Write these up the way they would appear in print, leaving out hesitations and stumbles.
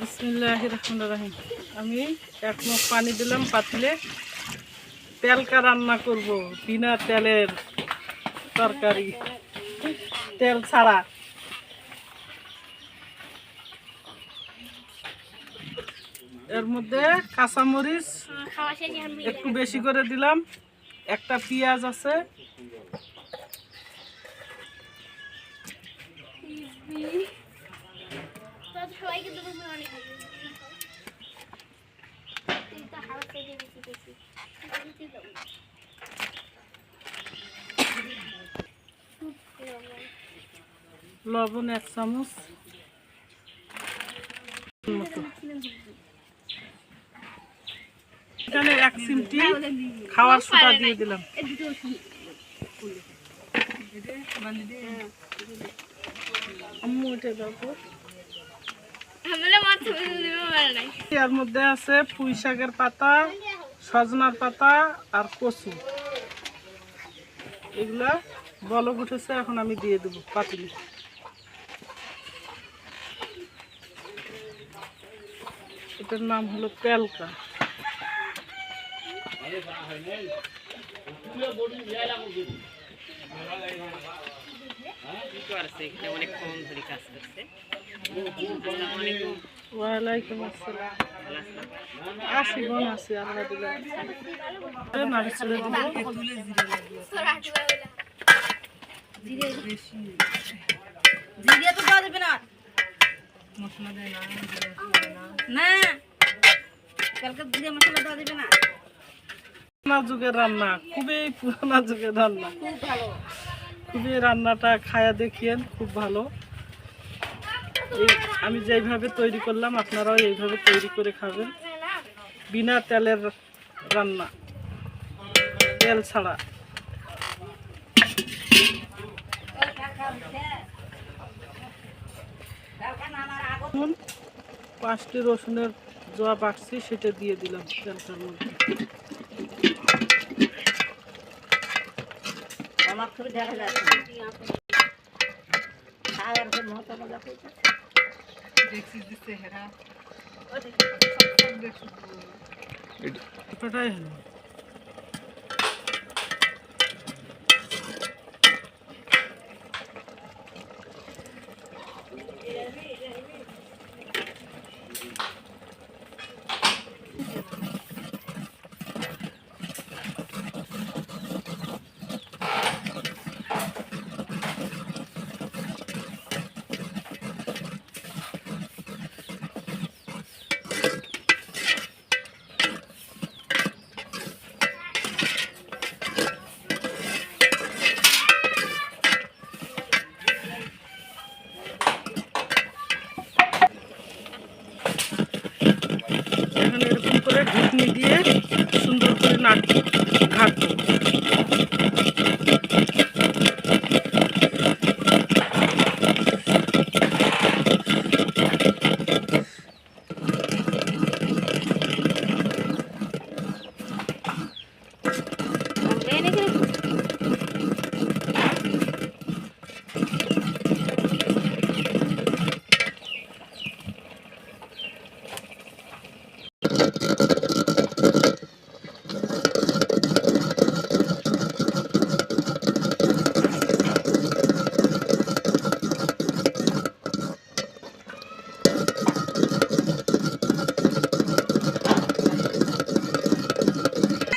বিসমিল্লাহির রহমানির রহিম। আমি এক মুখ পানি দিলাম পাতিলে। তেলকা রান্না করব, বিনা তেলের তরকারি, তেল ছাড়া। এর মধ্যে কাঁচামরিচ একটু বেশি করে দিলাম, একটা পেঁয়াজ আছে, লবণ 1 চামচ, এখানে 1 চিমটি খাওয়ার সোডা দিয়ে দিলাম। এর মধ্যে আছে পুঁই শাকের পাতা, সজনার পাতা আর কচু। এগুলা বলক উঠেছে, এখন আমি দিয়ে দেবো পাতিলে। এটার নাম হলো পেলকা। ওয়ালাইকুম আসসালাম। আসি বোন, আসি আল্লাহ দিলে। নাড়ি ছেড়ে দিব। জিরে তো দেওয়া যাবে না, মশলা দেয় না, না কালকে জিরে মশলা দেওয়া যাবে না। পুরানা যুগের রান্না, খুবই পুরানা যুগের রান্না, খুব ভালো। খুবই রান্নাটা খায়া দেখিয়েন, খুব ভালো। এই আমি যেইভাবে তৈরি করলাম আপনারাও এইভাবে তৈরি করে খাবেন। বিনা তেলের রান্না, তেল ছাড়া। 5টি রসুনের জোয়া বাটছি, সেটা দিয়ে দিলাম তেলটার মধ্যে। আমার খুব দেখা যাচ্ছে এটাই হলো। এখন এরকম করে ঢুকনি দিয়ে সুন্দর করে ঘাটবো।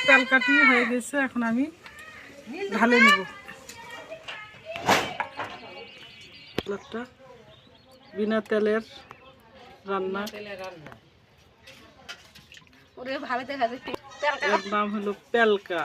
তেলকাটি হয়ে গেছে, এখন আমি ঢালে নিব। একটা বিনা তেলের রান্না, ওরে ভালো দেখা যাচ্ছে। এর নাম হলো পেলকা।